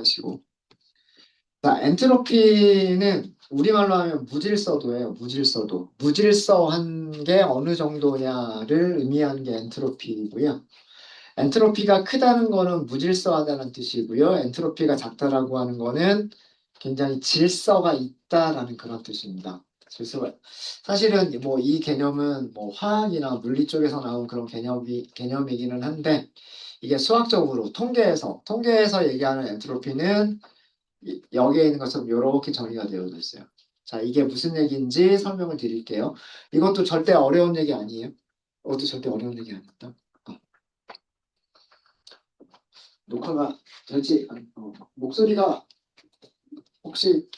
하시고. 자, 엔트로피는 우리말로 하면 무질서도예요. 무질서도. 무질서한 게 어느 정도냐를 의미하는 게 엔트로피고요. 엔트로피가 크다는 거는 무질서하다는 뜻이고요. 엔트로피가 작다라고 하는 거는 굉장히 질서가 있다라는 그런 뜻입니다. 질서가 사실은 뭐 이 개념은 뭐 화학이나 물리 쪽에서 나온 그런 개념이기는 한데 이게 수학적으로 통계에서 얘기하는 엔트로피는 여기에 있는 것처럼 이렇게 정의가 되어져 있어요. 자, 이게 무슨 얘기인지 설명을 드릴게요. 이것도 절대 어려운 얘기 아니에요. 이것도 절대 어려운 얘기 아닙니다. 녹화가 될지 목소리가 혹시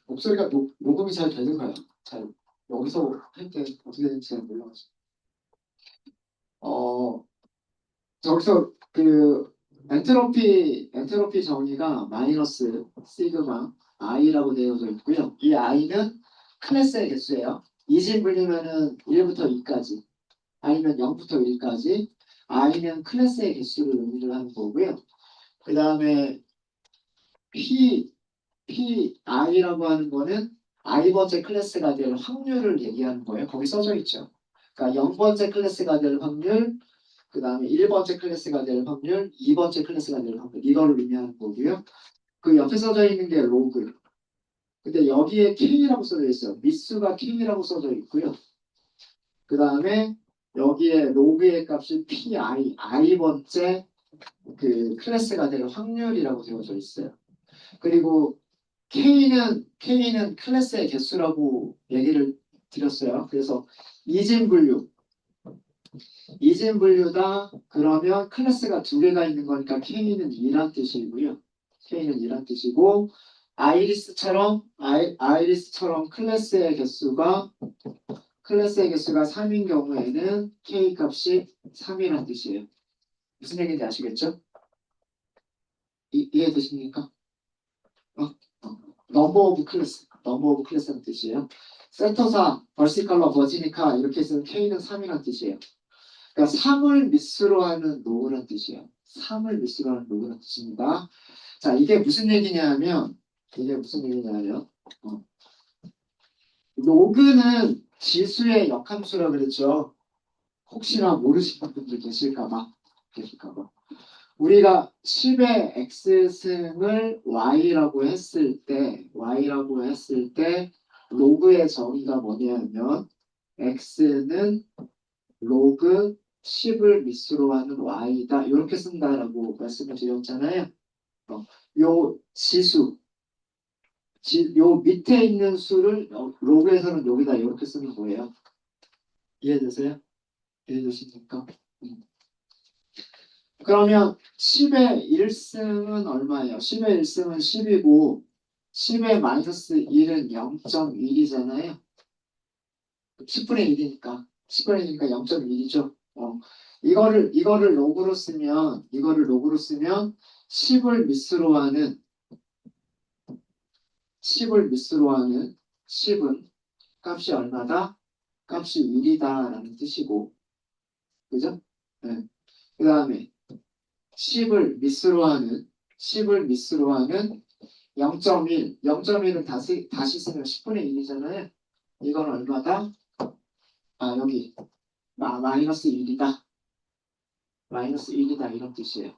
목소리가 녹음이 잘 되는가요? 잘 여기서 할 때 어떻게 되는지 잘 몰라가지고 저기서 그 엔트로피 정의가 마이너스 시그마 i라고 되어져 있고요. 이 i는 클래스의 개수예요. 이진 분류면은 1부터 2까지 아니면 0부터 1까지 i는 클래스의 개수를 의미를 하는 거고요. 그 다음에 PI라고 하는 거는 i번째 클래스가 될 확률을 얘기하는 거예요. 거기 써져 있죠. 그러니까 0번째 클래스가 될 확률, 그 다음에 1번째 클래스가 될 확률, 2번째 클래스가 될 확률, 이거를 의미하는 거고요. 그 옆에 써져 있는 게 로그. 근데 여기에 K라고 써져 있어요. 미수가 K라고 써져 있고요. 그 다음에 여기에 로그의 값이 PI, i번째 그 클래스가 될 확률이라고 되어져 있어요. 그리고 K는 클래스의 개수라고 얘기를 드렸어요. 그래서 이진 분류다 그러면 클래스가 두 개가 있는 거니까 K는 2란 뜻이고요. K는 2란 뜻이고 아이리스처럼 클래스의 개수가 3인 경우에는 K 값이 3이란 뜻이에요. 무슨 얘기인지 아시겠죠? 이해되십니까? 넘버 오브 클래스라는 뜻이에요. 센터사, 벌시컬러, 버지니카 이렇게 해서 K는 3이라는 뜻이에요. 그러니까 3을 미수로 하는 로그라는 뜻이에요. 3을 미수로 하는 로그라는 뜻입니다. 자, 이게 무슨 얘기냐면 로그는 지수의 역함수라 그랬죠. 혹시나 모르시는 분들 계실까봐. 우리가 10의 x승을 y라고 했을 때 로그의 정의가 뭐냐면 x는 로그 10을 미수로 하는 y다 이렇게 쓴다라고 말씀을 드렸잖아요. 요 지수 요 밑에 있는 수를 로그에서는 여기다 이렇게 쓰는 거예요. 이해되세요? 이해되십니까? 그러면 10의 1승은 얼마예요? 10의 1승은 10이고 10의 마이너스 1은 0.1이잖아요. 10분의 1이니까 0.1이죠. 이거를 로그로 쓰면 10을 미수로 하는 10은 값이 얼마다? 값이 1이다라는 뜻이고, 그죠? 네. 그 다음에 10을 미수로 하는 0.1은 다시 쓰면 10분의 1이잖아요. 이건 얼마다? 여기 마이너스 1이다. 이런 뜻이에요.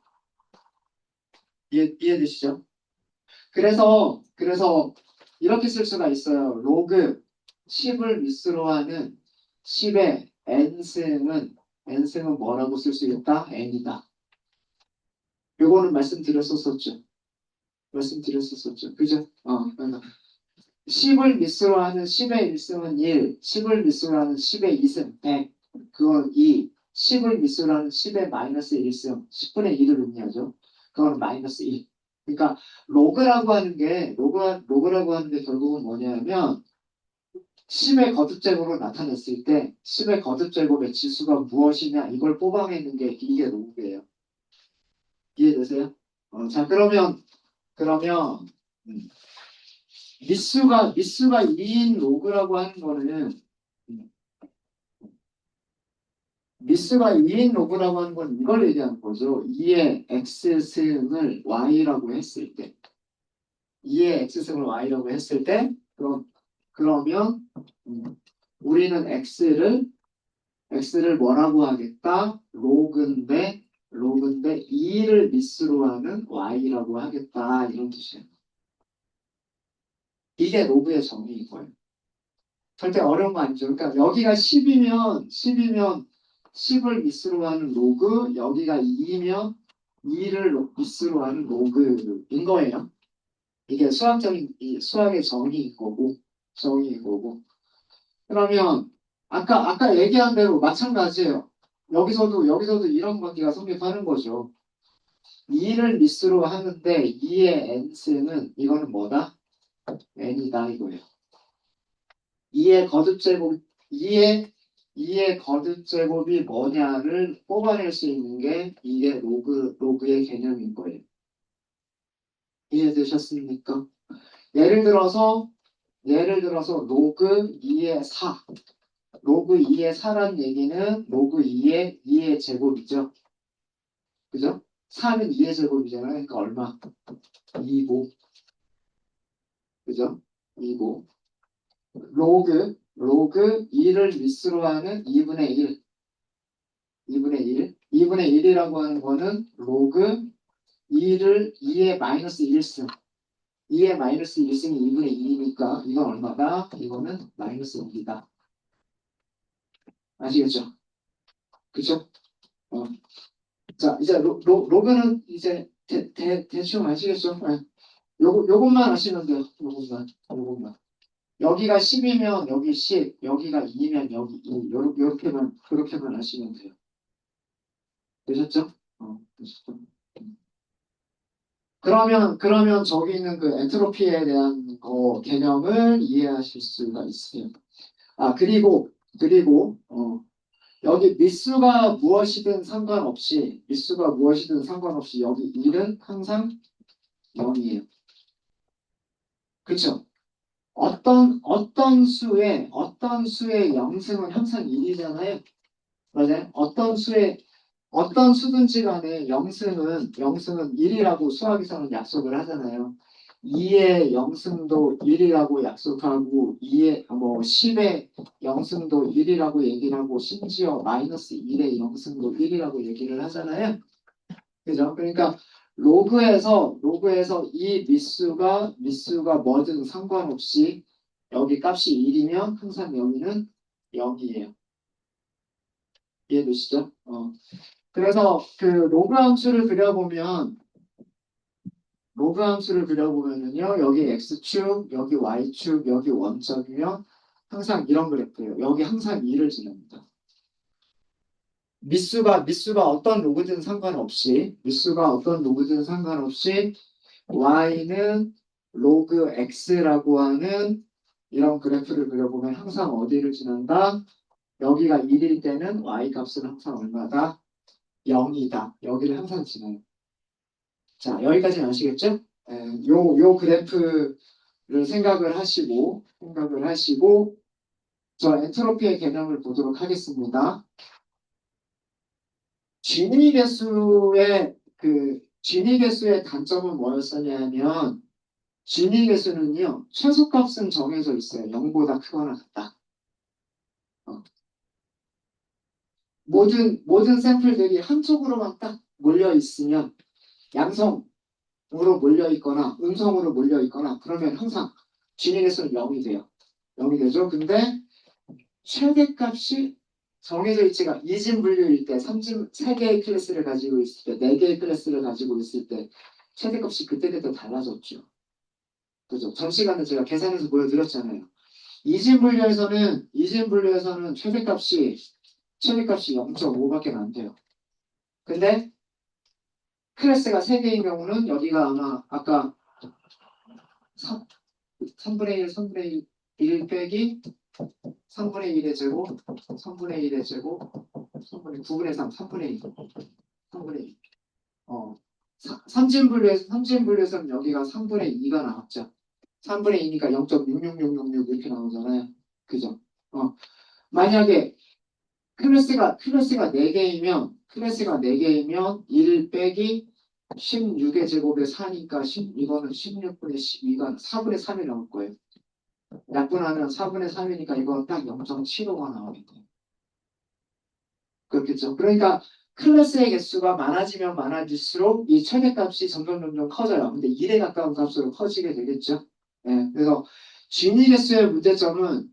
이해되시죠? 그래서 이렇게 쓸 수가 있어요. 로그 10을 미수로 하는 10의 n승은 뭐라고 쓸 수 있다? n이다. 요거는 말씀드렸었죠. 그죠? 그러니까 10을 미수로 하는 10의 1승은 1, 10을 미수로 하는 10의 2승 100, 그건 2, 10을 미수로 하는 10의 마이너스 1승 10분의 1을 의미하죠. 그건 마이너스 1. 그러니까 로그라고 하는 게 결국은 뭐냐면 10의 거듭제곱으로 나타냈을 때 10의 거듭제곱의 지수가 무엇이냐 이걸 뽑아내는 게 이게 로그예요. 이해되세요? 자 그러면 미수가 2인 로그라고 하는 거는 미수가 2인 로그라고 하는 건 이걸 얘기하는 거죠. 2의 x승을 y라고 했을 때, 2의 x승을 y라고 했을 때, 그러면 우리는 x를 뭐라고 하겠다? 로그인데 2를 미수로 하는 y라고 하겠다. 이런 뜻이에요. 이게 로그의 정의인 거예요. 절대 어려운 거 아니죠. 그러니까 여기가 10이면 10을 미스로 하는 로그, 여기가 2이면 2를 미스로 하는 로그인 거예요. 이게 수학의 정의인 거고. 그러면 아까 얘기한 대로 마찬가지예요. 여기서도 이런 관계가 성립하는 거죠. 2를 미스로 하는데 2의 n스는 이거는 뭐다? n이다 이거예요. 2의 거듭제곱, 2의 거듭제곱이 뭐냐를 뽑아낼 수 있는 게 이게 로그의 개념인 거예요. 이해되셨습니까? 예를 들어서 로그 2의 4. 로그 2의 4란 얘기는 로그 2의 제곱이죠. 그죠? 4는 2의 제곱이잖아요. 그러니까 얼마? 2고. 그죠? 2고. 로그 2를 미스로 하는 2분의 1. 2분의 1이라고 하는 거는 로그 2의 마이너스 1승. 2의 마이너스 1승이 2분의 2니까 이건 얼마다? 이거는 마이너스 1이다. 아시겠죠? 그쵸? 어. 자, 이제 로그는 이제 대충 아시겠죠? 네. 요것만 아시면 돼요. 요것만. 여기가 10이면 여기 10, 여기가 2면 여기 2. 그렇게만 아시면 돼요. 되셨죠? 되셨죠? 그러면 저기 있는 그 엔트로피에 대한 개념을 이해하실 수가 있어요. 그리고 여기 미수가 무엇이든 상관없이 여기 1은 항상 0이에요. 그렇죠? 어떤 수의 영승은 항상 1이잖아요. 맞아요? 어떤 수든지 간에 영승은 1이라고 수학에서는 약속을 하잖아요. 2의 영승도 1이라고 약속하고 10의 영승도 1이라고 얘기를 하고 심지어 마이너스 1의 영승도 1이라고 얘기를 하잖아요. 그죠? 그러니까 로그에서 이 미수가 뭐든 상관없이 여기 값이 1이면 항상 여기는 0이에요. 이해되시죠? 그래서 그 로그 함수를 그려보면은요, 여기 x축, 여기 y축, 여기 원점이면 항상 이런 그래프예요. 여기 항상 2를 지납니다. 미수가 어떤 로그든 상관없이 y는 로그 x라고 하는 이런 그래프를 그려보면 항상 어디를 지난다? 여기가 1일 때는 y 값은 항상 얼마다? 0이다. 여기를 항상 지나요. 자, 여기까지는 아시겠죠? 요 그래프를 생각을 하시고, 저 엔트로피의 개념을 보도록 하겠습니다. 진위계수의 단점은 뭐였었냐 하면, 진위계수는요, 최소값은 정해져 있어요. 0보다 크거나 같다. 어, 모든 샘플들이 한쪽으로만 딱 몰려 있으면, 양성으로 몰려 있거나, 음성으로 몰려 있거나, 그러면 항상 진위계수는 0이 돼요. 0이 되죠? 근데 최대값이 정해져 있지가 2진 분류일 때, 3개의 클래스를 가지고 있을 때, 4개의 클래스를 가지고 있을 때 최대값이 그때그때 달라졌죠. 그죠? 전 시간에 제가 계산해서 보여드렸잖아요. 2진 분류에서는 최대값이 0.5밖에 안 돼요. 근데 클래스가 3개인 경우는 여기가 아마 아까 3분의 1, 3분의 1 빼기 3분의 1의 제곱, 3분의 1의 제곱, 9분의 3, 3분의 2. 3분의 2. 3진분류에서는 여기가 3분의 2가 나왔죠. 3분의 2니까 0.66666 이렇게 나오잖아요. 그죠? 만약에 클래스가 4개이면 1 빼기 16의 제곱에 4니까 이거는 16분의 12가 4분의 3이 나올 거예요. 약분하면 4분의 3이니까 이건 딱 0.75가 나오겠네요. 그렇겠죠. 그러니까 클래스의 개수가 많아지면 많아질수록 이 최대값이 점점 커져요. 근데 1에 가까운 값으로 커지게 되겠죠. 예, 그래서 진위 개수의 문제점은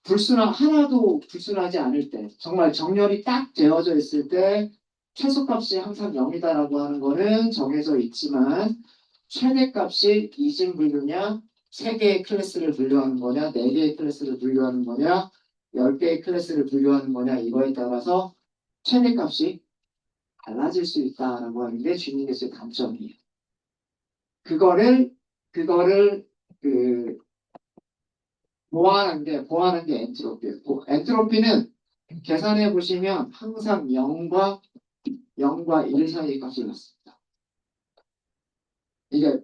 하나도 불순하지 않을 때, 정말 정렬이 딱 되어져 있을 때 최소값이 항상 0이다라고 하는 거는 정해져 있지만 최대값이 이진 분류냐, 3개의 클래스를 분류하는 거냐, 4개의 클래스를 분류하는 거냐, 10개의 클래스를 분류하는 거냐 이거에 따라서 최대값이 달라질 수 있다라고 하는 게 주니개수의 단점이에요. 그거를 그 보완한 게 엔트로피예요. 엔트로피는 계산해 보시면 항상 0과 1 사이의 값을 갖습니다. 이게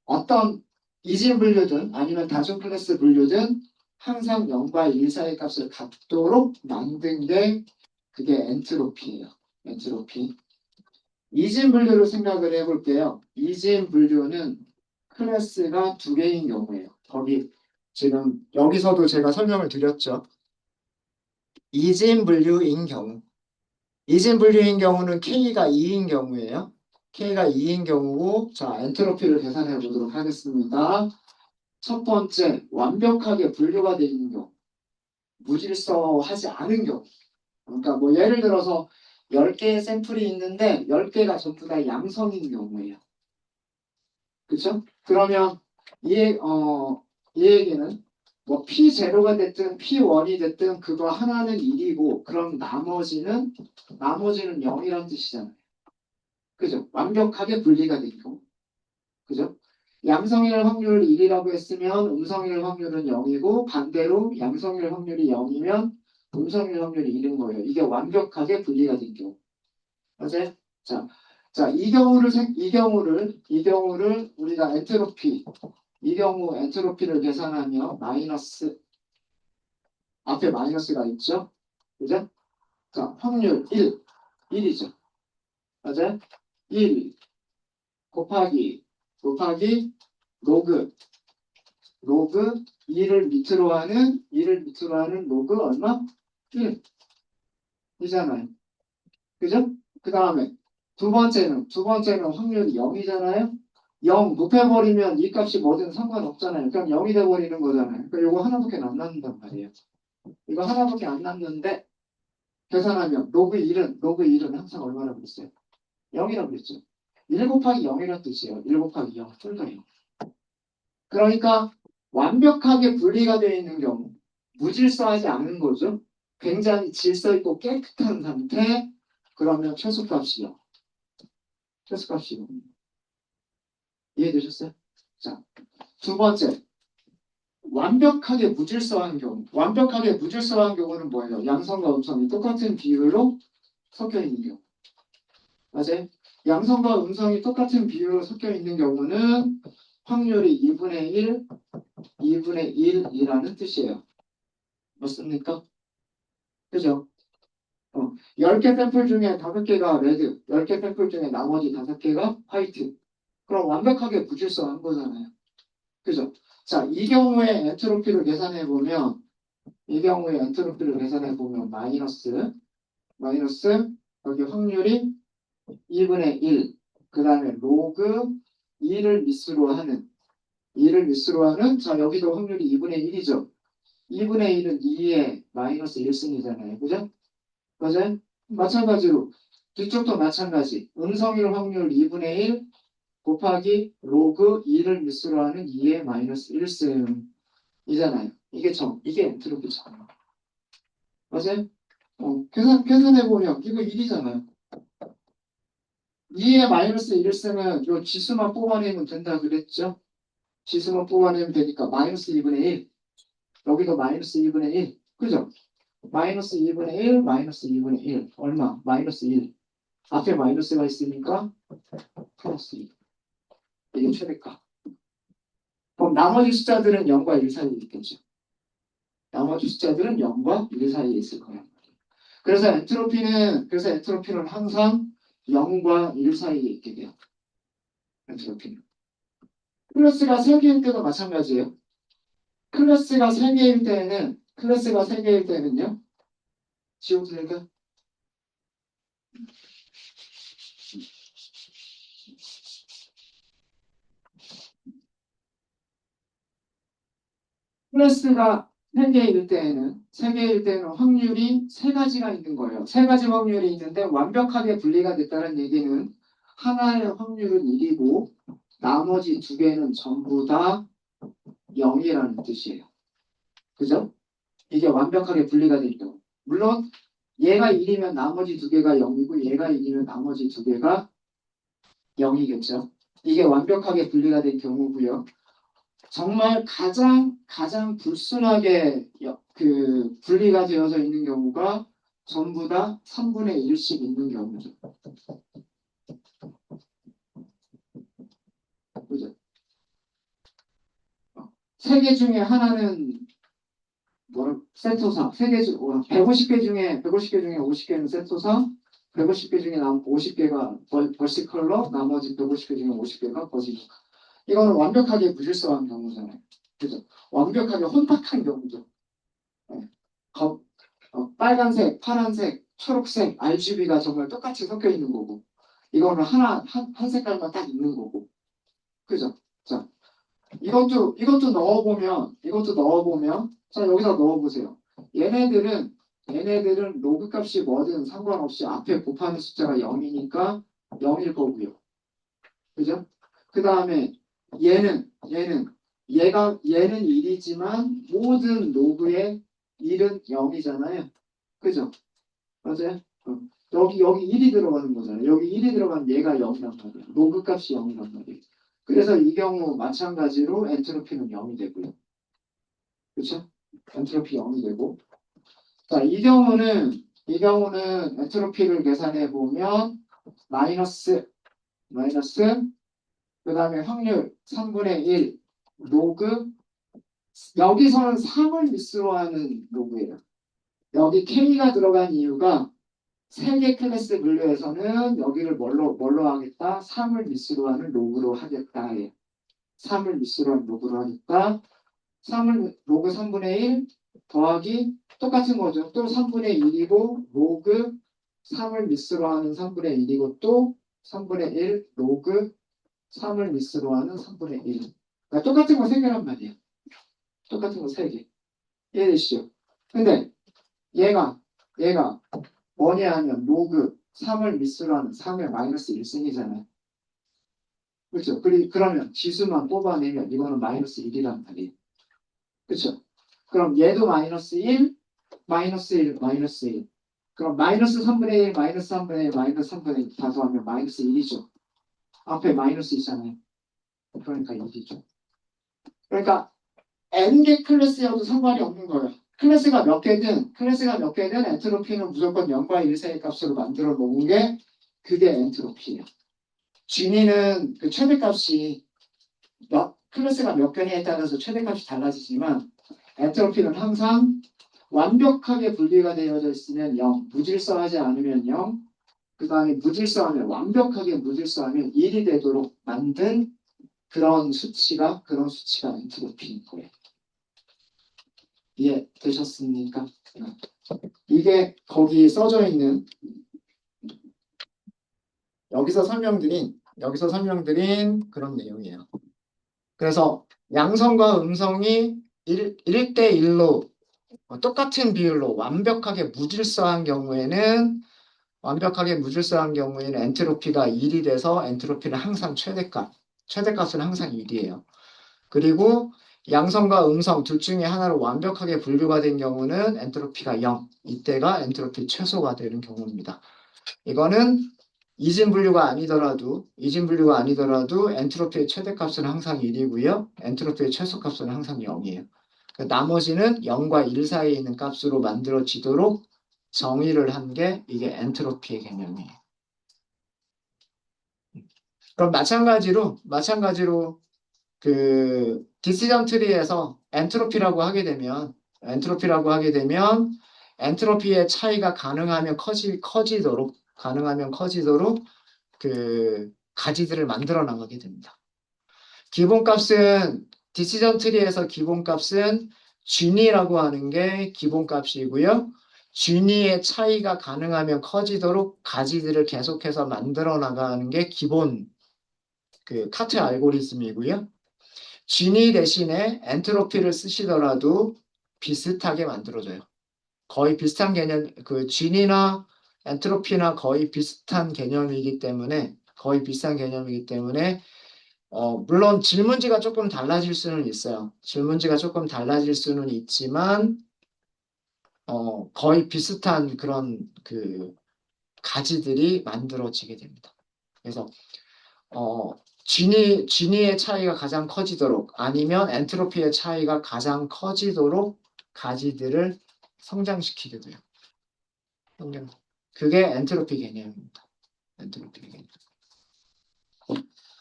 어떤 이진 분류든 아니면 다중 클래스 분류든 항상 0과 1 사이의 값을 갖도록 만든 게 그게 엔트로피예요. 엔트로피. 이진 분류를 생각을 해볼게요. 이진 분류는 클래스가 2개인 경우예요. 지금 여기서도 제가 설명을 드렸죠. 이진 분류인 경우는 K가 2인 경우예요. K가 2인 경우고, 자, 엔트로피를 계산해 보도록 하겠습니다. 첫 번째, 완벽하게 분류가 되어 있는 경우, 무질서하지 않은 경우. 그러니까 뭐 예를 들어서 10개의 샘플이 있는데 10개가 전부 다 양성인 경우예요. 그렇죠? 그러면 이 얘기는 뭐 P0가 됐든 P1이 됐든 그거 하나는 1이고 그럼 나머지는 0이란 뜻이잖아요. 그죠? 완벽하게 분리가 된 경우. 그죠? 양성일 확률 1이라고 했으면 음성일 확률은 0이고 반대로 양성일 확률이 0이면 음성일 확률이 1인 거예요. 이게 완벽하게 분리가 된 경우. 맞아요? 이 경우를 우리가 이 경우 엔트로피를 계산하며 앞에 마이너스가 있죠? 그죠? 자, 확률 1이죠. 맞아요? 1 곱하기 로그 2를 밑으로 하는 로그 얼마? 1 이잖아요. 그죠? 그 다음에 두 번째는 확률이 0이잖아요. 0 높여버리면 이 값이 뭐든 상관없잖아요. 그럼 0이 돼버리는 거잖아요. 그러니까 이거 하나밖에 안 남는단 말이에요. 이거 하나밖에 안 남는데 계산하면 로그 1은 항상 얼마라고 그랬어요? 0이라고 그랬죠. 1 곱하기 0이라는 뜻이에요. 1 곱하기 0, 둘 다 0. 그러니까 완벽하게 분리가 되어 있는 경우, 무질서하지 않은 거죠. 굉장히 질서 있고 깨끗한 상태, 그러면 최소값이 0. 최소값이 0. 이해되셨어요? 자, 두 번째. 완벽하게 무질서한 경우는 뭐예요? 양성과 음성이 똑같은 비율로 섞여 있는 경우. 맞아요? 양성과 음성이 똑같은 비율로 섞여 있는 경우는 확률이 2분의 1이라는 뜻이에요. 맞습니까? 그죠? 10개 샘플 중에 5개가 레드, 10개 샘플 중에 나머지 5개가 화이트. 그럼 완벽하게 무질서한 거잖아요. 그죠? 자, 이 경우에 엔트로피를 계산해 보면 마이너스 여기 확률이 2분의 1, 그 다음에 로그 2를 밑으로 하는 자, 여기도 확률이 2분의 1이죠. 2분의 1은 2의 마이너스 1승이잖아요. 그죠? 맞아요? 마찬가지로 뒤쪽도 마찬가지. 음성일 확률 2분의 1 곱하기 로그 2를 밑으로 하는 2의 마이너스 1승이잖아요. 이게 엔트로피잖아요. 맞아요? 계산해보면 이거 1이잖아요. 2의 마이너스 1승은 요 지수만 뽑아내면 된다 그랬죠? 지수만 뽑아내면 되니까 마이너스 2분의 1. 여기도 마이너스 2분의 1. 그죠? 마이너스 2분의 1, 마이너스 2분의 1. 얼마? 마이너스 1. 앞에 마이너스가 있으니까 플러스 2. 이게 최대값. 그럼 나머지 숫자들은 0과 1 사이에 있겠죠. 나머지 숫자들은 0과 1 사이에 있을 거예요. 그래서 엔트로피는 항상 0과 1 사이에 있게 돼요. 엔트로피는. 클래스가 3개일 때도 마찬가지예요. 클래스가 세 개일 때는요. 지워도 될까? 클래스가 세 개일 때는 확률이 세 가지가 있는 거예요. 세 가지 확률이 있는데 완벽하게 분리가 됐다는 얘기는 하나의 확률은 1이고 나머지 두 개는 전부 다 0이라는 뜻이에요. 그죠? 이게 완벽하게 분리가 돼 있다고. 물론 얘가 1이면 나머지 두 개가 0이고 얘가 1이면 나머지 두 개가 0이겠죠. 이게 완벽하게 분리가 된 경우고요. 정말 가장 불순하게 분리가 되어져 있는 경우가 전부 다 3분의 1씩 있는 경우죠. 그죠? 세 개 중에 하나는 세토사. 150개 중에 50개는 세토사. 150개 중에 50개가 버시컬러, 나머지 150개 중에 50개가 버시컬러. 이거는 완벽하게 무질서한 경우잖아요. 그죠? 완벽하게 혼탁한 경우죠. 네. 빨간색, 파란색, 초록색, RGB가 정말 똑같이 섞여 있는 거고, 이거는 한 색깔만 딱 있는 거고. 그죠? 자, 이것도 넣어보면, 자, 여기다 넣어보세요. 얘네들은 로그 값이 뭐든 상관없이 앞에 곱하는 숫자가 0이니까 0일 거고요. 그죠? 그 다음에 얘는 1이지만 모든 로그의 1은 0이잖아요. 그죠? 맞아요? 여기 1이 들어가는 거잖아요. 여기 1이 들어가면 얘가 0이란 말이에요. 로그 값이 0이란 말이에요. 그래서 이 경우 마찬가지로 엔트로피는 0이 되고요. 그렇죠? 엔트로피 0이 되고. 자, 이 경우는 엔트로피를 계산해 보면 마이너스 그 다음에 확률 3분의 1 로그 여기서는 3을 미스로 하는 로그예요. 여기 K가 들어간 이유가 3개 클래스 분류에서는 여기를 뭘로 하겠다? 3을 미스로 하는 로그로 하겠다. 3을 미스로 하는 로그로 하니까 로그 3분의 1 더하기 똑같은 거죠. 또 3분의 1이고 로그 3을 미스로 하는 3분의 1이고 또 3분의 1 로그 3을 미스로 하는 3분의 1. 그러니까 똑같은 거 3개란 말이에요. 똑같은 거 3개. 이해되시죠? 근데 얘가 뭐냐 하면 로그 3을 미스로 하는 3의 마이너스 1승이잖아요. 그렇죠? 그러면 지수만 뽑아내면 이거는 마이너스 1이란 말이에요. 그렇죠? 그럼 얘도 마이너스 1, 마이너스 1, 마이너스 1. 그럼 마이너스 3분의 1, 마이너스 3분의 1, 마이너스 3분의 1 다 더하면 마이너스 1이죠. 앞에 마이너스 있잖아요. 그러니까 1이죠. 그러니까 n개 클래스여도 상관이 없는 거예요. 클래스가 몇 개든 엔트로피는 무조건 0과 1 사이 값으로 만들어 놓은 게 그게 엔트로피예요. G니는 그 최대값이 클래스가 몇 개냐에 따라서 최대값이 달라지지만 엔트로피는 항상 완벽하게 분리가 되어져 있으면 0, 무질서하지 않으면 0, 그 다음에 완벽하게 무질서하면 1이 되도록 만든 그런 수치가 엔트로피인 거예요. 이해되셨습니까? 이게 거기 써져 있는 여기서 설명드린 그런 내용이에요. 그래서 양성과 음성이 1대1로 똑같은 비율로 완벽하게 무질서한 경우에는 엔트로피가 1이 돼서 엔트로피는 항상 최대값은 항상 1이에요. 그리고 양성과 음성 둘 중에 하나로 완벽하게 분류가 된 경우는 엔트로피가 0. 이때가 엔트로피 최소가 되는 경우입니다. 이거는 이진 분류가 아니더라도 엔트로피의 최대값은 항상 1이고요. 엔트로피의 최소값은 항상 0이에요. 나머지는 0과 1 사이에 있는 값으로 만들어지도록 정의를 한 게 이게 엔트로피의 개념이에요. 그럼 마찬가지로 그 디시전 트리에서 엔트로피라고 하게 되면 엔트로피의 차이가 가능하면 커지도록 그 가지들을 만들어 나가게 됩니다. 기본값은 디시전 트리에서 기본값은 G니라고 하는 게 기본값이고요. G니의 차이가 가능하면 커지도록 가지들을 계속해서 만들어 나가는 게 기본 그 카트 알고리즘이고요. G니 대신에 엔트로피를 쓰시더라도 비슷하게 만들어져요. 거의 비슷한 개념, 그 G니나 엔트로피나 거의 비슷한 개념이기 때문에 물론 질문지가 조금 달라질 수는 있어요. 질문지가 조금 달라질 수는 있지만, 거의 비슷한 그런 그 가지들이 만들어지게 됩니다. 그래서, 지니의 차이가 가장 커지도록 아니면 엔트로피의 차이가 가장 커지도록 가지들을 성장시키게 돼요. 성장. 그게 엔트로피 개념입니다. 엔트로피 개념.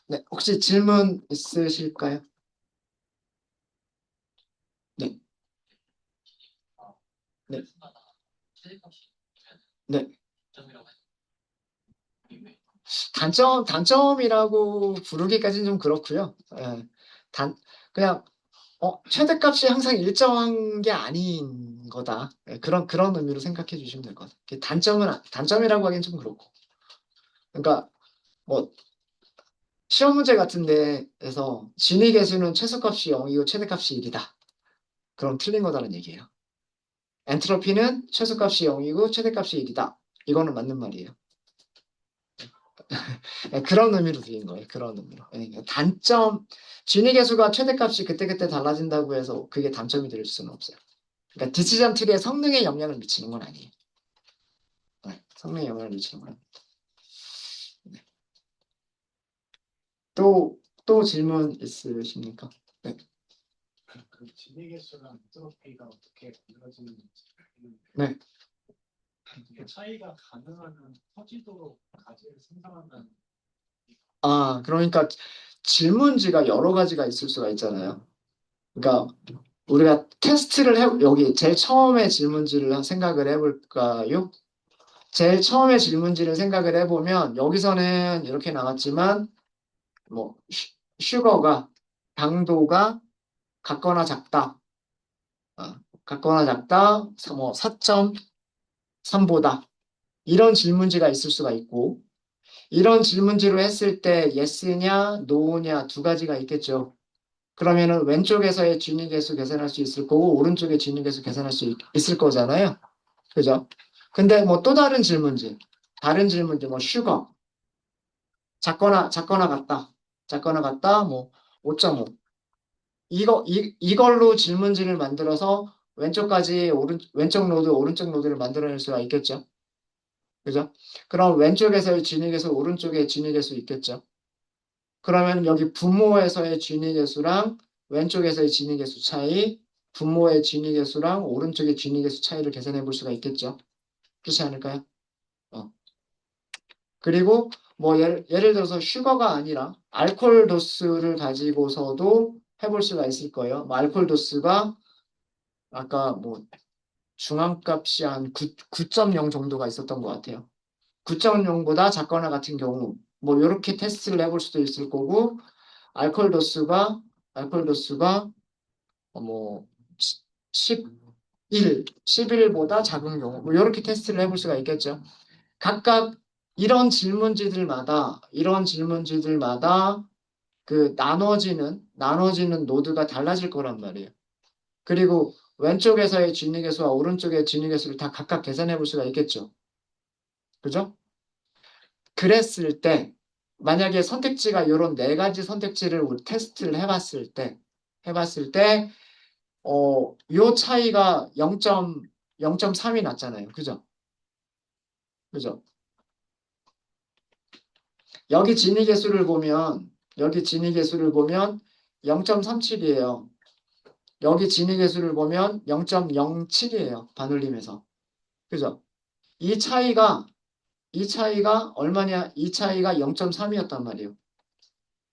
네, 혹시 질문 있으실까요? 네, 네, 네. 단점이라고 부르기까지는 좀 그렇고요. 예, 단, 그냥, 최대값이 항상 일정한 게 아닌 거다. 예, 그런 의미로 생각해 주시면 될 것 같아요. 단점이라고 하기엔 좀 그렇고. 그러니까, 뭐, 시험 문제 같은 데에서 진위계수는 최소값이 0이고 최대값이 1이다. 그럼 틀린 거다는 얘기예요. 엔트로피는 최소값이 0이고 최대값이 1이다. 이거는 맞는 말이에요. 네, 그런 의미로 드린 거예요. 그런 의미로. 네, 진위 계수가 최대값이 그때그때 달라진다고 해서 그게 단점이 될 수는 없어요. 그러니까 디시전 트리의 성능에 영향을 미치는 건 아니에요. 네, 성능에 영향을 미치는 건 아니에요. 네. 또 질문 있으십니까? 네. 그 진위 개수랑 엔트로피가 어떻게 만들어지는지 네. 이게 차이가 가능하면 커지도록 가지를 생성한다는. 그러니까 질문지가 여러 가지가 있을 수가 있잖아요. 그러니까 우리가 여기 제일 처음에 질문지를 생각을 해볼까요? 제일 처음에 질문지를 생각을 해보면 여기서는 이렇게 나왔지만 뭐 슈거가 당도가 같거나 작다, 같거나 작다, 뭐 4.3보다 이런 질문지가 있을 수가 있고 이런 질문지로 했을 때 yes냐 no냐 두 가지가 있겠죠. 그러면은 왼쪽에서의 진위 계수 계산할 수 있을 거고 오른쪽에 진위 계수 계산할 수 있을 거잖아요. 그죠? 근데 뭐 또 다른 질문지 뭐 슈거 작거나 같다 뭐 5.5 이걸로 질문지를 만들어서 왼쪽 노드 오른쪽 노드를 만들어낼 수가 있겠죠. 그죠? 그럼 왼쪽에서의 진위계수 오른쪽에 진위계수 있겠죠. 그러면 여기 분모에서의 진위계수랑 왼쪽에서의 진위계수 차이, 분모의 진위계수랑 오른쪽의 진위계수 차이를 계산해 볼 수가 있겠죠. 그렇지 않을까요? 어. 그리고 뭐 예를 들어서 슈거가 아니라 알코올 도수를 가지고서도 해볼 수가 있을 거예요. 뭐 알코올 도수가 아까 뭐 중앙값이 한 9.0 정도가 있었던 것 같아요. 9.0보다 작거나 같은 경우 뭐 이렇게 테스트를 해볼 수도 있을 거고 알코올 도수가 알코올 도수가 뭐 11보다 작은 경우 뭐 이렇게 테스트를 해볼 수가 있겠죠. 각각 이런 질문지들마다 그 나눠지는 노드가 달라질 거란 말이에요. 그리고 왼쪽에서의 진위계수와 오른쪽의 진위계수를 다 각각 계산해 볼 수가 있겠죠. 그죠? 그랬을 때 만약에 선택지가 이런 네 가지 선택지를 우리 테스트를 해봤을 때 요 차이가 0.3이 났잖아요. 그죠? 그죠? 여기 진위 계수를 보면 0.37이에요. 여기 진위 계수를 보면 0.07이에요. 반올림에서. 그죠? 이 차이가 얼마냐? 이 차이가 0.3이었단 말이에요.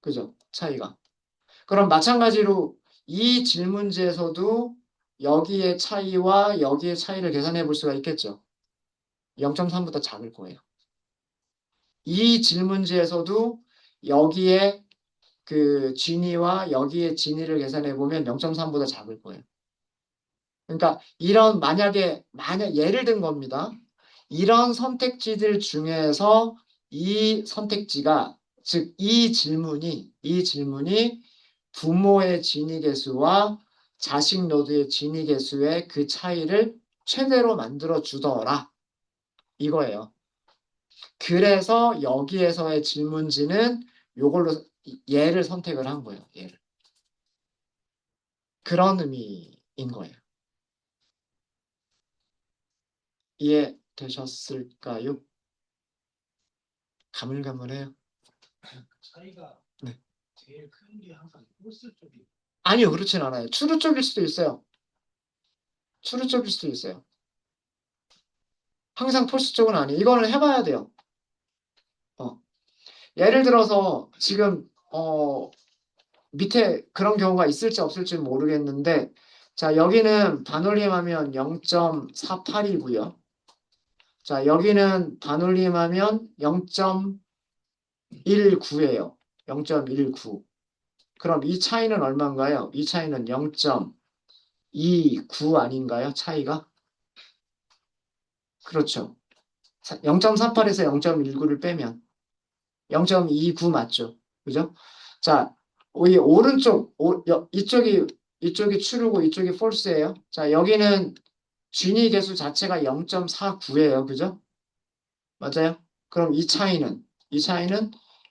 그죠? 차이가. 그럼 마찬가지로 이 질문지에서도 여기의 차이와 여기의 차이를 계산해 볼 수가 있겠죠. 0.3보다 작을 거예요. 이 질문지에서도 여기에 그 진위와 여기에 진위를 계산해 보면 0.3보다 작을 거예요. 그러니까 이런 만약 예를 든 겁니다. 이런 선택지들 중에서 이 선택지가 즉 이 질문이 부모의 진위 계수와 자식 노드의 진위 계수의 그 차이를 최대로 만들어 주더라 이거예요. 그래서 여기에서의 질문지는 요걸로 얘를 선택을 한 거예요. 얘를. 그런 의미인 거예요. 이해되셨을까요? 가물가물해요. 차이가 네. 제일 큰 게 항상 홀스 쪽이 아니요, 그렇진 않아요. 추루 쪽일 수도 있어요. 추루 쪽일 수도 있어요. 항상 폴스 쪽은 아니에요. 이거는 해봐야 돼요. 어. 예를 들어서 지금 밑에 그런 경우가 있을지 없을지 모르겠는데 자 여기는 반올림하면 0.48이고요. 자 여기는 반올림하면 0.19예요. 0.19. 그럼 이 차이는 얼마인가요? 이 차이는 0.29 아닌가요? 차이가? 그렇죠. 0.48에서 0.19를 빼면 0.29 맞죠? 그죠? 자, 이 오른쪽, 이쪽이 true고 이쪽이 false예요. 자, 여기는 진위 계수 자체가 0.49예요. 그죠? 맞아요? 그럼 이 차이는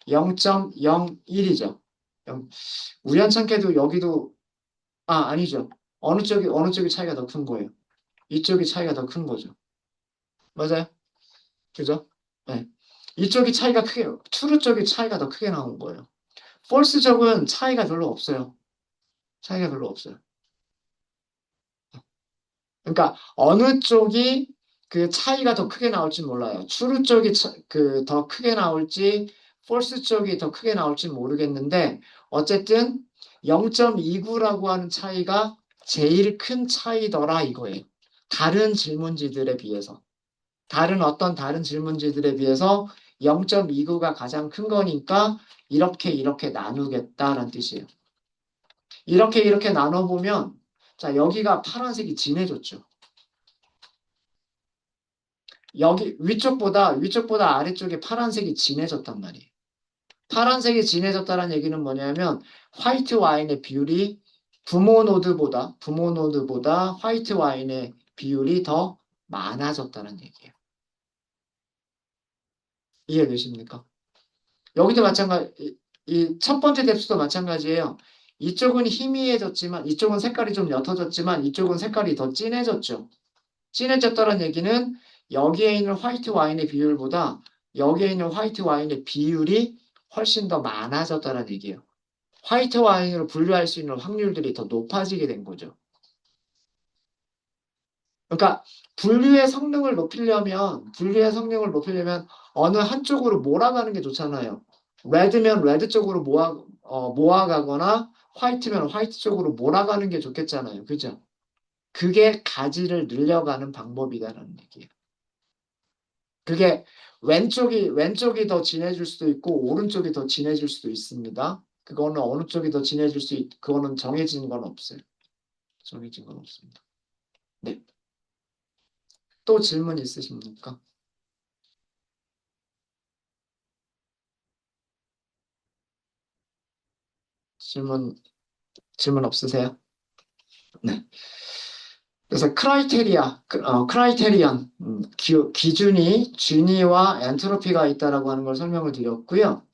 0.01이죠. 우연찮게도 여기도, 아니죠. 어느 쪽이 차이가 더 큰 거예요. 이쪽이 차이가 더 큰 거죠. 맞아요? 그죠? 네. 이쪽이 차이가 크게, true 쪽이 차이가 더 크게 나온 거예요. false 쪽은 차이가 별로 없어요. 차이가 별로 없어요. 그러니까 어느 쪽이 그 차이가 더 크게 나올지 몰라요. true 쪽이 그 더 크게 나올지 false 쪽이 더 크게 나올지 모르겠는데 어쨌든 0.29라고 하는 차이가 제일 큰 차이더라 이거예요. 다른 질문지들에 비해서. 다른 질문지들에 비해서 0.29가 가장 큰 거니까 이렇게 나누겠다라는 뜻이에요. 이렇게 나눠보면 자 여기가 파란색이 진해졌죠. 여기 위쪽보다 아래쪽에 파란색이 진해졌단 말이에요. 파란색이 진해졌다는 얘기는 뭐냐면 화이트 와인의 비율이 부모 노드보다 화이트 와인의 비율이 더 많아졌다는 얘기예요. 이해되십니까? 여기도 마찬가지, 이 첫 번째 뎁스도 마찬가지예요. 이쪽은 희미해졌지만, 이쪽은 색깔이 좀 옅어졌지만, 이쪽은 색깔이 더 진해졌죠. 진해졌다는 얘기는 여기에 있는 화이트 와인의 비율보다 여기에 있는 화이트 와인의 비율이 훨씬 더 많아졌다는 얘기예요. 화이트 와인으로 분류할 수 있는 확률들이 더 높아지게 된 거죠. 그러니까 분류의 성능을 높이려면 어느 한쪽으로 몰아가는 게 좋잖아요. 레드면 레드 쪽으로 모아가거나 화이트면 화이트 쪽으로 몰아가는 게 좋겠잖아요. 그죠? 그게 가지를 늘려가는 방법이다라는 얘기예요. 그게 왼쪽이 더 진해질 수도 있고 오른쪽이 더 진해질 수도 있습니다. 그거는 어느 쪽이 더 그거는 정해진 건 없어요. 정해진 건 없습니다. 네. 또 질문 있으십니까? 질문 질문 없으세요? 네. 그래서 크라이테리언, 기준이 진위와 엔트로피가 있다라고 하는 걸 설명을 드렸고요.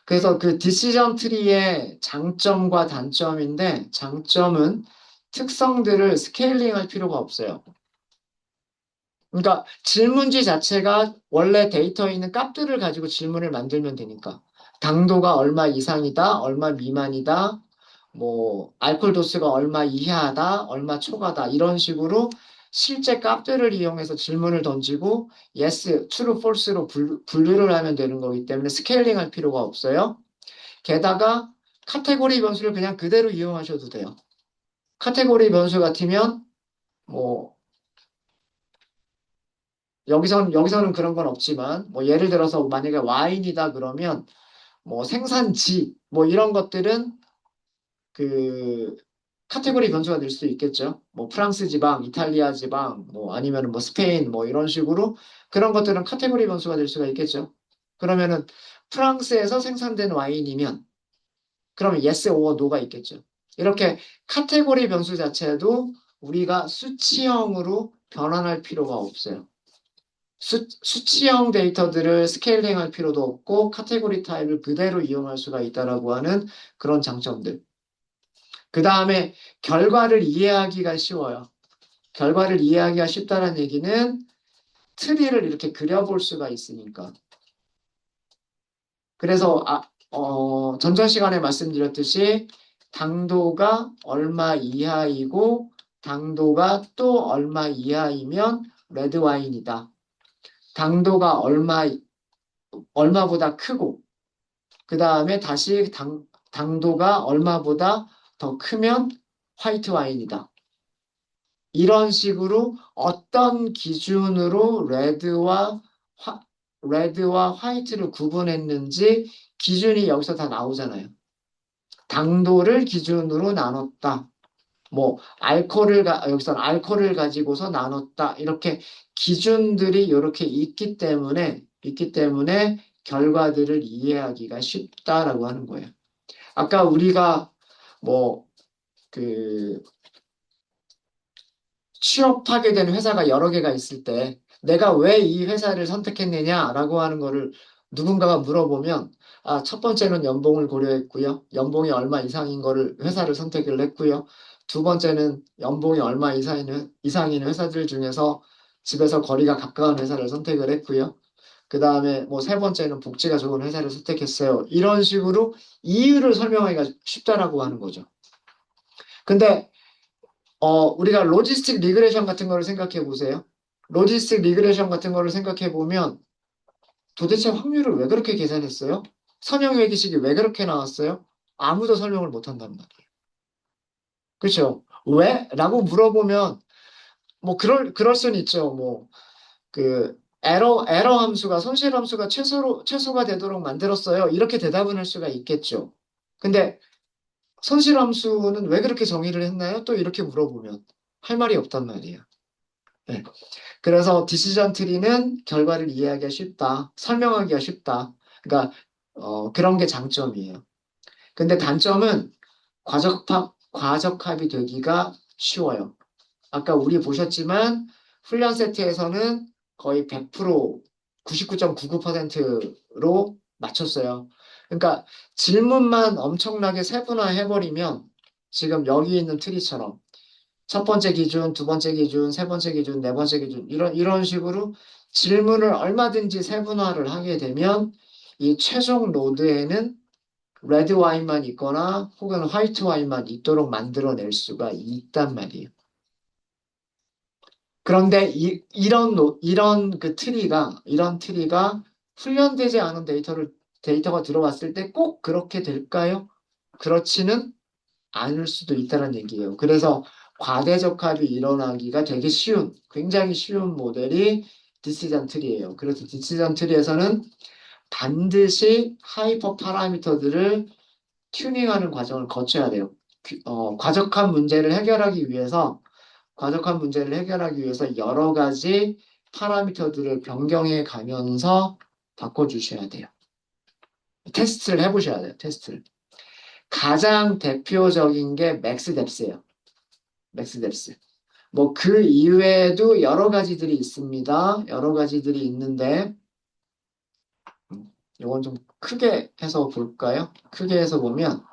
그래서 그 디시전 트리의 장점과 단점인데 장점은 특성들을 스케일링 할 필요가 없어요. 그러니까 질문지 자체가 원래 데이터에 있는 값들을 가지고 질문을 만들면 되니까 당도가 얼마 이상이다, 얼마 미만이다, 뭐 알코올 도수가 얼마 이하다, 얼마 초과다 이런 식으로 실제 값들을 이용해서 질문을 던지고 yes, true, false로 분류를 하면 되는 거기 때문에 스케일링 할 필요가 없어요. 게다가 카테고리 변수를 그냥 그대로 이용하셔도 돼요. 카테고리 변수 같으면 뭐 여기서는 그런 건 없지만 뭐 예를 들어서 만약에 와인이다 그러면 뭐 생산지 뭐 이런 것들은 그 카테고리 변수가 될 수도 있겠죠. 뭐 프랑스 지방, 이탈리아 지방, 뭐 아니면 뭐 스페인 뭐 이런 식으로 그런 것들은 카테고리 변수가 될 수가 있겠죠. 그러면은 프랑스에서 생산된 와인이면 그러면 yes or no가 있겠죠. 이렇게 카테고리 변수 자체도 우리가 수치형으로 변환할 필요가 없어요. 수치형 데이터들을 스케일링할 필요도 없고 카테고리 타입을 그대로 이용할 수가 있다라고 하는 그런 장점들. 그 다음에 결과를 이해하기가 쉬워요. 결과를 이해하기가 쉽다는 얘기는 트리를 이렇게 그려볼 수가 있으니까. 그래서 전전 시간에 말씀드렸듯이 당도가 얼마 이하이고 당도가 또 얼마 이하이면 레드 와인이다. 당도가 얼마보다 크고 그 다음에 다시 당도가 얼마보다 더 크면 화이트 와인이다. 이런 식으로 어떤 기준으로 레드와 화이트를 구분했는지 기준이 여기서 다 나오잖아요. 당도를 기준으로 나눴다. 뭐 여기서는 알코올을 가지고서 나눴다. 이렇게 기준들이 이렇게 있기 때문에 결과들을 이해하기가 쉽다라고 하는 거예요. 아까 우리가 뭐 그 취업하게 된 회사가 여러 개가 있을 때 내가 왜 이 회사를 선택했느냐라고 하는 거를 누군가가 물어보면 첫 번째는 연봉을 고려했고요. 연봉이 얼마 이상인 거를 회사를 선택을 했고요. 두 번째는 연봉이 얼마 이상인 회사들 중에서 집에서 거리가 가까운 회사를 선택을 했고요. 그 다음에 뭐 세 번째는 복지가 좋은 회사를 선택했어요. 이런 식으로 이유를 설명하기가 쉽다라고 하는 거죠. 근데 우리가 로지스틱 리그레션 같은 거를 생각해 보세요. 로지스틱 리그레션 같은 거를 생각해 보면 도대체 확률을 왜 그렇게 계산했어요? 선형회계식이 왜 그렇게 나왔어요? 아무도 설명을 못 한단 말이에요. 그렇죠? 왜? 라고 물어보면 뭐 그럴 수는 있죠. 뭐 그 에러 함수가 손실 함수가 최소가 되도록 만들었어요. 이렇게 대답은 할 수가 있겠죠. 근데 손실 함수는 왜 그렇게 정의를 했나요? 또 이렇게 물어보면 할 말이 없단 말이에요. 네. 그래서 디시전 트리는 결과를 이해하기가 쉽다. 설명하기가 쉽다. 그러니까 그런 게 장점이에요. 근데 단점은 과적합이 되기가 쉬워요. 아까 우리 보셨지만 훈련 세트에서는 거의 100% 99.99%로 맞췄어요. 그러니까 질문만 엄청나게 세분화해버리면 지금 여기 있는 트리처럼 첫 번째 기준, 두 번째 기준, 세 번째 기준, 네 번째 기준 이런 식으로 질문을 얼마든지 세분화를 하게 되면 이 최종 노드에는 레드 와인만 있거나 혹은 화이트 와인만 있도록 만들어낼 수가 있단 말이에요. 그런데 이런 이런 트리가 훈련되지 않은 데이터가 들어왔을 때 꼭 그렇게 될까요? 그렇지는 않을 수도 있다는 얘기예요. 그래서 과대적합이 일어나기가 되게 굉장히 쉬운 모델이 디시전 트리예요. 그래서 디시전 트리에서는 반드시 하이퍼 파라미터들을 튜닝하는 과정을 거쳐야 돼요. 과적한 문제를 해결하기 위해서 여러 가지 파라미터들을 변경해 가면서 바꿔주셔야 돼요. 테스트를 해보셔야 돼요. 테스트를. 가장 대표적인 게 맥스 뎁스예요. 맥스 뎁스. 뭐 그 이외에도 여러 가지들이 있습니다. 여러 가지들이 있는데 이건 좀 크게 해서 볼까요? 크게 해서 보면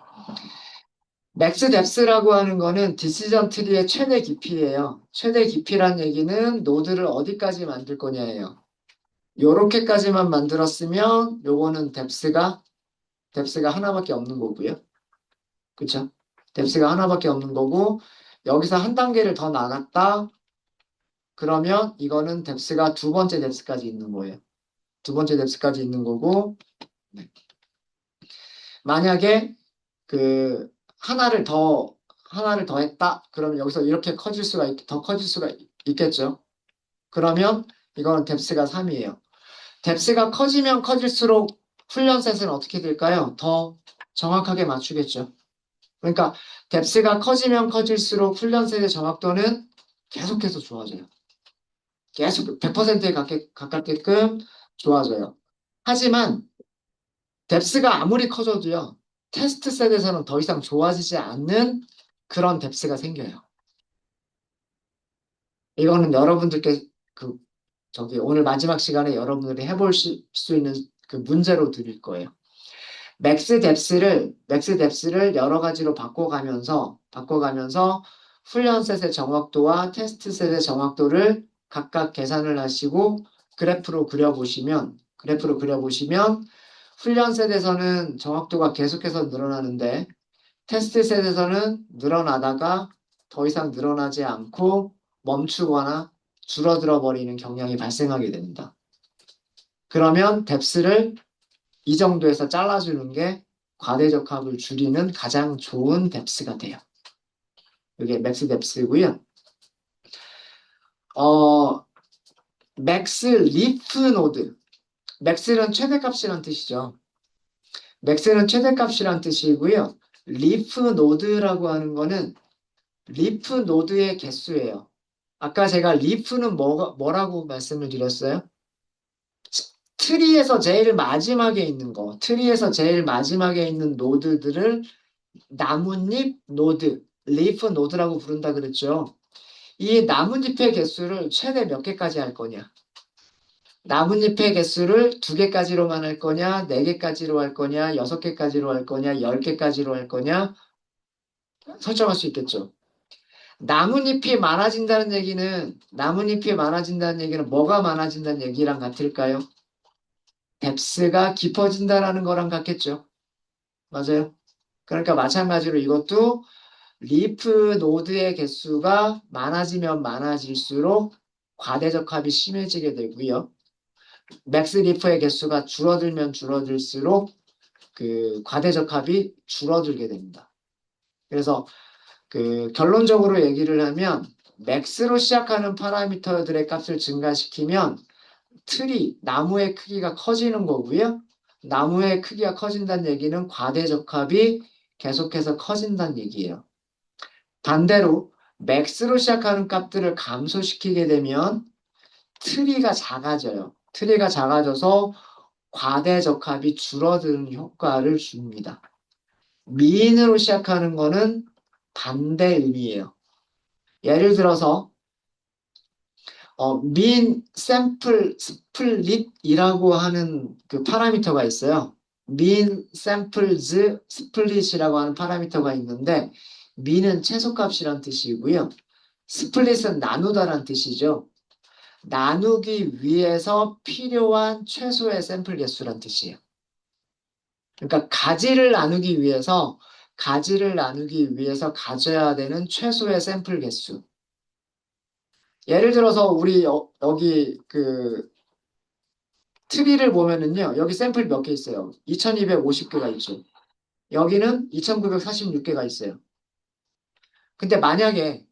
맥스 뎁스라고 하는 거는 디시전 트리의 최대 깊이예요. 최대 깊이란 얘기는 노드를 어디까지 만들 거냐예요. 요렇게까지만 만들었으면 요거는 뎁스가 하나밖에 없는 거고요. 그쵸? 뎁스가 하나밖에 없는 거고 여기서 한 단계를 더 나갔다 그러면 이거는 뎁스가 두 번째 뎁스까지 있는 거예요. 두 번째 뎁스까지 있는 거고 네. 만약에 그 하나를 더 하나를 더했다. 그러면 여기서 이렇게 더 커질 수가 있겠죠. 그러면 이거는 뎁스가 3이에요. 뎁스가 커지면 커질수록 훈련셋은 어떻게 될까요? 더 정확하게 맞추겠죠. 그러니까 뎁스가 커지면 커질수록 훈련셋의 정확도는 계속해서 좋아져요. 계속 100%에 가깝게끔 좋아져요. 하지만 뎁스가 아무리 커져도요. 테스트 셋에서는 더 이상 좋아지지 않는 그런 뎁스가 생겨요. 이거는 여러분들께 그 저기 오늘 마지막 시간에 여러분들이 해볼 수 있는 그 문제로 드릴 거예요. 맥스 뎁스를 여러 가지로 바꿔가면서 훈련셋의 정확도와 테스트셋의 정확도를 각각 계산을 하시고 그래프로 그려보시면 훈련셋에서는 정확도가 계속해서 늘어나는데 테스트셋에서는 늘어나다가 더 이상 늘어나지 않고 멈추거나 줄어들어 버리는 경향이 발생하게 됩니다. 그러면 뎁스를 이 정도에서 잘라주는 게 과대적합을 줄이는 가장 좋은 뎁스가 돼요. 이게 맥스 뎁스고요. 어, 맥스 리프 노드. 맥스는 최대값이란 뜻이죠. 맥스는 최대값이란 뜻이고요. 리프 노드라고 하는 거는 리프 노드의 개수예요. 아까 제가 리프는 뭐라고 말씀을 드렸어요? 트리에서 제일 마지막에 있는 노드들을 나뭇잎 노드, 리프 노드라고 부른다 그랬죠. 이 나뭇잎의 개수를 최대 몇 개까지 할 거냐? 나뭇잎의 개수를 2개까지로만 할 거냐, 4개까지로 할 거냐, 6개까지로 할 거냐, 10개까지로 할 거냐, 설정할 수 있겠죠. 나뭇잎이 많아진다는 얘기는 뭐가 많아진다는 얘기랑 같을까요? 뎁스가 깊어진다라는 거랑 같겠죠. 맞아요. 그러니까 마찬가지로 이것도 리프 노드의 개수가 많아지면 많아질수록 과대적합이 심해지게 되고요. 맥스 리프의 개수가 줄어들면 줄어들수록 그 과대적합이 줄어들게 됩니다. 그래서 그 결론적으로 얘기를 하면 맥스로 시작하는 파라미터들의 값을 증가시키면 나무의 크기가 커지는 거고요. 나무의 크기가 커진다는 얘기는 과대적합이 계속해서 커진다는 얘기예요. 반대로 맥스로 시작하는 값들을 감소시키게 되면 트리가 작아져요. 트리가 작아져서 과대적합이 줄어드는 효과를 줍니다. 미인으로 시작하는 거는 반대 의미예요. 예를 들어서 민 샘플 스플릿이라고 하는 그 파라미터가 있어요. 민 샘플즈 스플릿이라고 하는 파라미터가 있는데 민은 최소값이란 뜻이고요. 스플릿은 나누다란 뜻이죠. 나누기 위해서 필요한 최소의 샘플 개수란 뜻이에요. 그러니까 가지를 나누기 위해서 가져야 되는 최소의 샘플 개수. 예를 들어서 우리 여기 그 트리를 보면은요. 여기 샘플 몇 개 있어요. 2250개가 있죠. 여기는 2946개가 있어요. 근데 만약에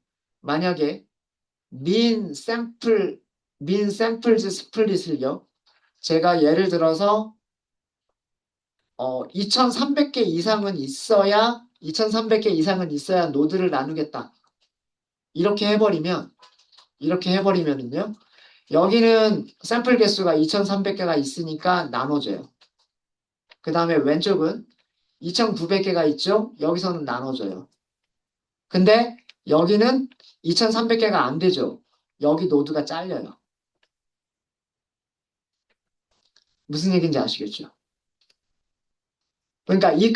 민 샘플 민 샘플즈 스플릿을요. 제가 예를 들어서 2300개 이상은 있어야 노드를 나누겠다. 이렇게 해버리면은요. 여기는 샘플 개수가 2300개가 있으니까 나눠져요. 그 다음에 왼쪽은 2900개가 있죠? 여기서는 나눠져요. 근데 여기는 2300개가 안 되죠? 여기 노드가 잘려요. 무슨 얘기인지 아시겠죠? 그러니까 이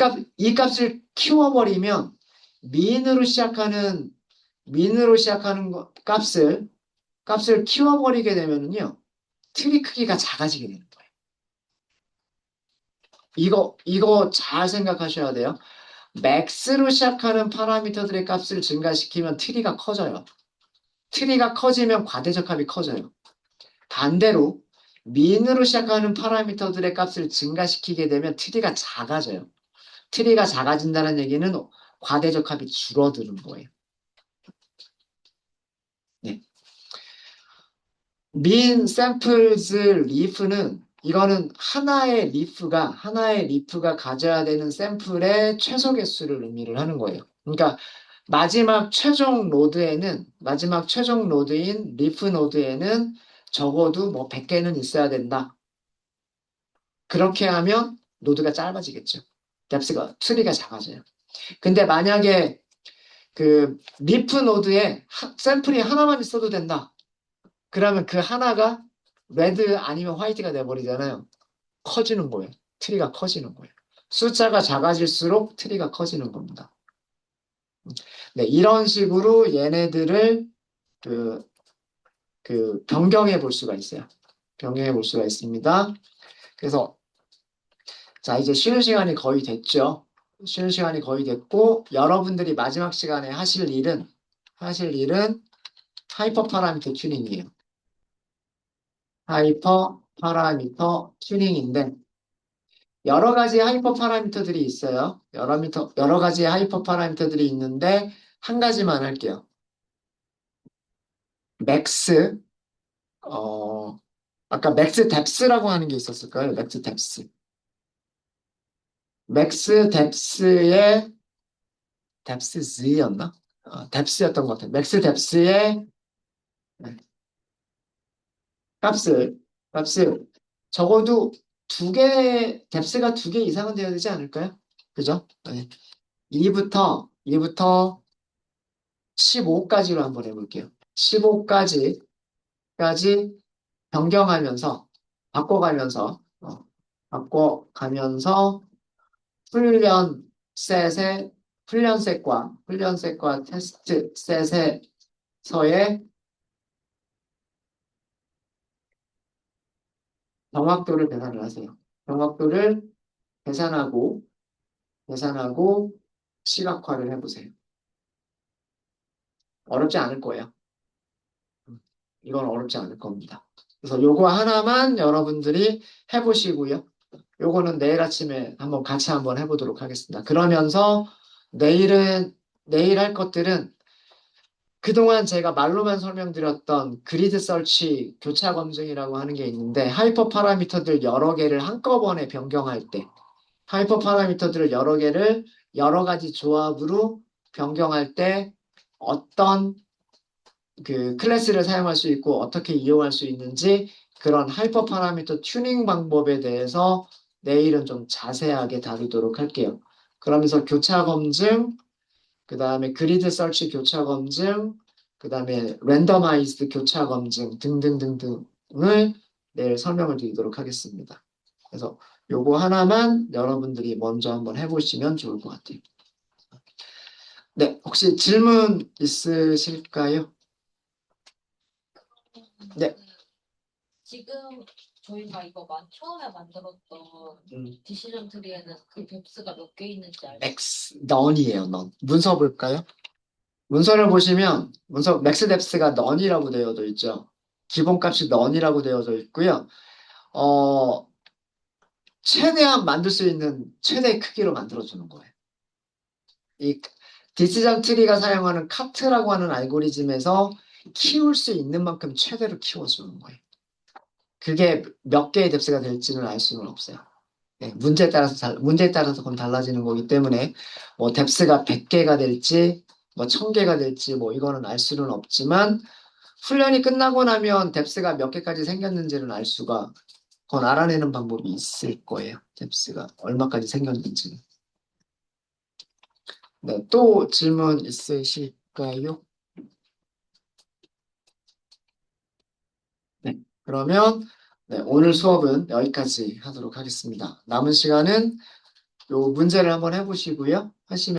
값을 키워버리면 민으로 시작하는 값을 키워버리게 되면은요. 트리 크기가 작아지게 되는 거예요. 이거 잘 생각하셔야 돼요. 맥스로 시작하는 파라미터들의 값을 증가시키면 트리가 커져요. 트리가 커지면 과대적합이 커져요. 반대로 민으로 시작하는 파라미터들의 값을 증가시키게 되면 트리가 작아져요. 트리가 작아진다는 얘기는 과대적 합이 줄어드는 거예요. 네. mean samples leaf는 이거는 하나의 리프가 가져야 되는 샘플의 최소 개수를 의미를 하는 거예요. 그러니까 마지막 최종 노드인 리프 노드에는 적어도 뭐 100개는 있어야 된다. 그렇게 하면 노드가 짧아지겠죠. 트리가 작아져요. 근데 만약에 그 리프 노드에 샘플이 하나만 있어도 된다. 그러면 그 하나가 레드 아니면 화이트가 돼버리잖아요. 커지는 거예요. 트리가 커지는 거예요. 숫자가 작아질수록 트리가 커지는 겁니다. 네, 이런 식으로 얘네들을 그, 변경해 볼 수가 있어요. 변경해 볼 수가 있습니다. 그래서 자, 이제 쉬는 시간이 거의 됐죠. 쉬는 시간이 거의 됐고 여러분들이 마지막 시간에 하실 일은 하이퍼 파라미터 튜닝이에요. 하이퍼 파라미터 튜닝인데 여러 가지 하이퍼 파라미터들이 있어요. 여러 가지 하이퍼 파라미터들이 있는데 한 가지만 할게요. 맥스, 아까 맥스 뎁스라고 하는 게 있었을 거예요. 맥스 뎁스. 맥스 뎁스의 뎁스즈였나? 뎁스였던 것 같아요. 맥스 뎁스의 값을, 값을 적어도 뎁스가 두 개 이상은 되어야 되지 않을까요? 그죠? 네. 2부터 15까지로 한번 해볼게요. 15까지 변경하면서, 바꿔가면서, 바꿔가면서 훈련 셋의, 훈련셋과 테스트 셋에서의 정확도를 계산을 하세요. 정확도를 계산하고, 계산하고 시각화를 해보세요. 어렵지 않을 거예요. 이건 어렵지 않을 겁니다. 그래서 요거 하나만 여러분들이 해보시고요. 요거는 내일 아침에 같이 한번 해보도록 하겠습니다. 그러면서 내일 할 것들은 그동안 제가 말로만 설명드렸던 그리드 설치 교차 검증이라고 하는 게 있는데 하이퍼 파라미터들 여러 개를 한꺼번에 변경할 때 하이퍼 파라미터들을 여러 개를 여러 가지 조합으로 변경할 때 어떤 그 클래스를 사용할 수 있고 어떻게 이용할 수 있는지 그런 하이퍼 파라미터 튜닝 방법에 대해서 내일은 좀 자세하게 다루도록 할게요. 그러면서 교차 검증, 그 다음에 그리드 설치 교차 검증, 그 다음에 랜더마이즈드 교차 검증 등등등등을 내일 설명을 드리도록 하겠습니다. 그래서 요거 하나만 여러분들이 먼저 한번 해보시면 좋을 것 같아요. 네, 혹시 질문 있으실까요? 네. 지금 저희가 이거 처음에 만들었던 디시전 트리에는 그 뎁스가 몇 개 있는지 알죠? 넌이에요, 넌. 문서 볼까요? 문서를 보시면 맥스 뎁스가 넌이라고 되어져 있죠. 기본값이 넌이라고 되어져 있고요. 어, 최대한 만들 수 있는 최대 크기로 만들어주는 거예요. 이 디시전 트리가 사용하는 카트라고 하는 알고리즘에서 키울 수 있는 만큼 최대로 키워주는 거예요. 그게 몇 개의 뎁스가 될지는 알 수는 없어요. 네, 문제에 따라서 그건 달라지는 거기 때문에 뭐 뎁스가 100개가 될지 뭐 1000개가 될지 뭐 이거는 알 수는 없지만 훈련이 끝나고 나면 뎁스가 몇 개까지 생겼는지는 그건 알아내는 방법이 있을 거예요. 뎁스가 얼마까지 생겼는지는. 네, 또 질문 있으실까요? 네, 그러면 네, 오늘 수업은 여기까지 하도록 하겠습니다. 남은 시간은 요 문제를 한번 해보시고요. 하시면